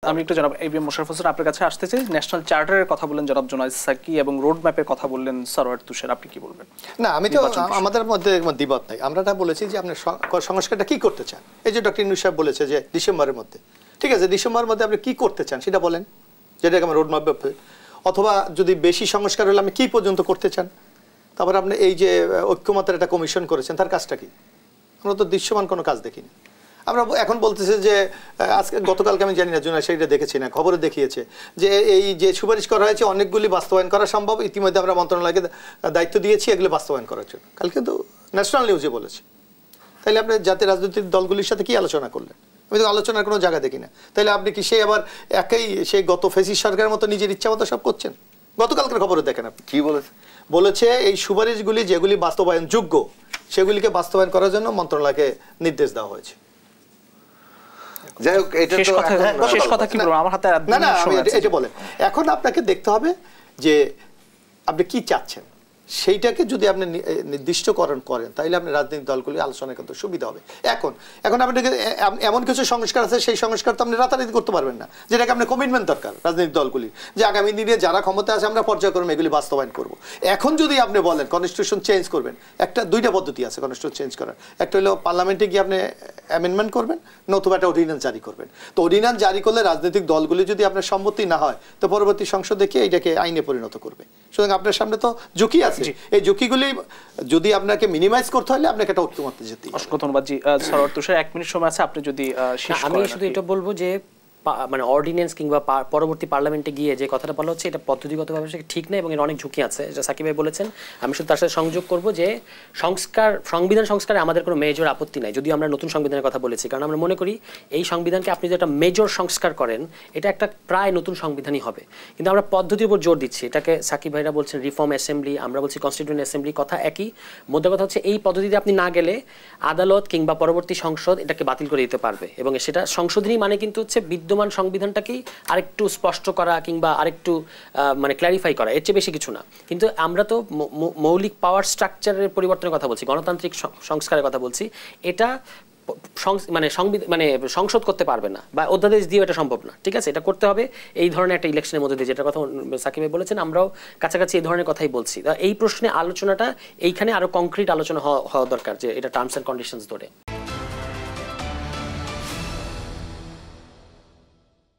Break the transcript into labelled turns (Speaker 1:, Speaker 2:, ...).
Speaker 1: আমি একটু জনাব এবিএম মোশাররফ হোসেন আপনার কাছে আসতে চাই। ন্যাশনাল চার্টারের কথা বললেন জনাব জোনায়েদ সাকি এবং রোড ম্যাপের কথা বললেন সরওয়ার তুষার, আপনি কি বলবেন?
Speaker 2: না, আমি তো আমাদের মধ্যে দ্বিমত নাই। আমরা এটা বলেছি যে আপনি সংস্কারটা কি করতে চান। এই যে ডক্টর ইউনূস সাহেব বলেছে যে ডিসেম্বরের মধ্যে, ঠিক আছে, ডিসেম্বরের মধ্যে আপনি কি করতে চান সেটা বলেন, যেটাকে আমার রোড ম্যাপ, অথবা যদি বেশি সংস্কার হলে আপনি কি পর্যন্ত করতে চান। তারপর আপনি এই যে ঐক্যমতের একটা কমিশন করেছেন, তার কাজটা কি? আমরা তো দৃশ্যমান কোনো কাজ দেখিনি। আমরা এখন বলতেছে যে আজকে গতকালকে আমি জানি না, জুনায়েদ সেইটা দেখেছি না, খবরে দেখিয়েছে যে এই যে সুপারিশ করা হয়েছে অনেকগুলি বাস্তবায়ন করা সম্ভব, ইতিমধ্যে আমরা মন্ত্রণালয়কে দায়িত্ব দিয়েছি এগুলো বাস্তবায়ন করার জন্য। কালকে তো ন্যাশনাল নিউজে বলেছে। তাইলে আপনি জাতীয় রাজনৈতিক দলগুলির সাথে কি আলোচনা করলেন? আমি তো আলোচনার কোনো জায়গা দেখি না। তাইলে আপনি কি সেই আবার সেই গত ফেসিস সরকারের মতো নিজের ইচ্ছা মতো সব করছেন? গতকালকের খবরে দেখেন আপনি
Speaker 3: কি বলেছে।
Speaker 2: বলেছে এই সুপারিশগুলি যেগুলি বাস্তবায়ন যোগ্য সেগুলিকে বাস্তবায়ন করার জন্য মন্ত্রণালয়কে নির্দেশ দেওয়া হয়েছে।
Speaker 3: যাই হোক, এটা
Speaker 1: শেষ কথা কি বলবো, আমার হাতে
Speaker 2: না না, আমি এটা বলেন। এখন আপনাকে দেখতে হবে যে আপনি কি চাচ্ছেন, সেইটাকে যদি আপনি নির্দিষ্টকরণ করেন তাহলে আপনি রাজনৈতিক দলগুলি আলোচনা করতে সুবিধা হবে। এখন আপনাকে এমন কিছু সংস্কার আছে, সেই সংস্কার তো আপনি রাতারাতি করতে পারবেন না, যেটাকে আপনার কমিটমেন্ট দরকার রাজনৈতিক দলগুলির, যে আগামী দিনে যারা ক্ষমতা আছে আমরা পর্যায়ক্রমে এগুলি বাস্তবায়ন করব। এখন যদি আপনি বলেন কনস্টিটিউশন চেঞ্জ করবেন, দুইটা পদ্ধতি আছে কনস্টিটিউশন চেঞ্জ করার। একটা হলো পার্লামেন্টে গিয়ে আপনি অ্যামেন্ডমেন্ট করবেন, নতুবা একটা অর্ডিন্যান্স জারি করবেন। তো অর্ডিন্যান্স জারি করলে রাজনৈতিক দলগুলি যদি আপনার সম্মতি না হয় তো পরবর্তী সংসদ দেখে এটাকে আইনে পরিণত করবে। সুতরাং আপনার সামনে তো ঝুঁকি আছে, এই ঝুঁকিগুলি যদি আপনাকে মিনিমাইজ করতে হলে আপনাকে একটা ঐক্যমত্যে যেতে হবে।
Speaker 1: অসংখ্য ধন্যবাদ জি। সরওয়ার তুষার 1 মিনিট সময় আছে, আপনি যদি
Speaker 4: আমি শুধু এটা বলবো যে মানে অর্ডিন্যান্স কিংবা পরবর্তী পার্লামেন্টে গিয়ে যে কথাটা বলা হচ্ছে এটা পদ্ধতিগতভাবে ঠিক না এবং এর অনেক ঝুঁকি আছে, যা সাকিব ভাই বলেছেন। আমি শুধু তার সাথে সংযোগ করব যে সংবিধান সংস্কারে আমাদের কোনো মেজর আপত্তি নাই, যদিও আমরা নতুন সংবিধানের কথা বলেছি, কারণ আমরা মনে করি এই সংবিধানকে আপনি যদি একটা মেজর সংস্কার করেন এটা একটা প্রায় নতুন সংবিধানই হবে। কিন্তু আমরা পদ্ধতির উপর জোর দিচ্ছি, এটাকে সাকিব ভাইরা বলছেন রিফর্ম অ্যাসেম্বলি, আমরা বলছি কনস্টিটিউয়েন্ট অ্যাসেম্বলি, কথা একই। মধ্যে কথা হচ্ছে এই পদ্ধতিতে আপনি না গেলে আদালত কিংবা পরবর্তী সংসদ এটাকে বাতিল করে দিতে পারবে, এবং সেটা সংশোধনী মানে কিন্তু হচ্ছে বিদ্যমান সংবিধানটাকেই আরেকটু স্পষ্ট করা কিংবা আরেকটু মানে ক্ল্যারিফাই করা, এর চেয়ে বেশি কিছু না। কিন্তু আমরা তো মৌলিক পাওয়ার স্ট্রাকচারের পরিবর্তনের কথা বলছি, গণতান্ত্রিক সংস্কারের কথা বলছি। এটা মানে সংসদ করতে পারবে না বা অধ্যাদেশ দিয়ে এটা সম্ভব না, ঠিক আছে? এটা করতে হবে এই ধরনের একটা ইলেকশনের মধ্যে দিয়ে, যেটা কথা সাকিব ভাই বলেছেন, আমরাও কাছাকাছি এই ধরনের কথাই বলছি। এই প্রশ্নে আলোচনাটা এইখানে আরো কংক্রিট আলোচনা হওয়া দরকার, যে এটা টার্মস অ্যান্ড কন্ডিশনস ধরে।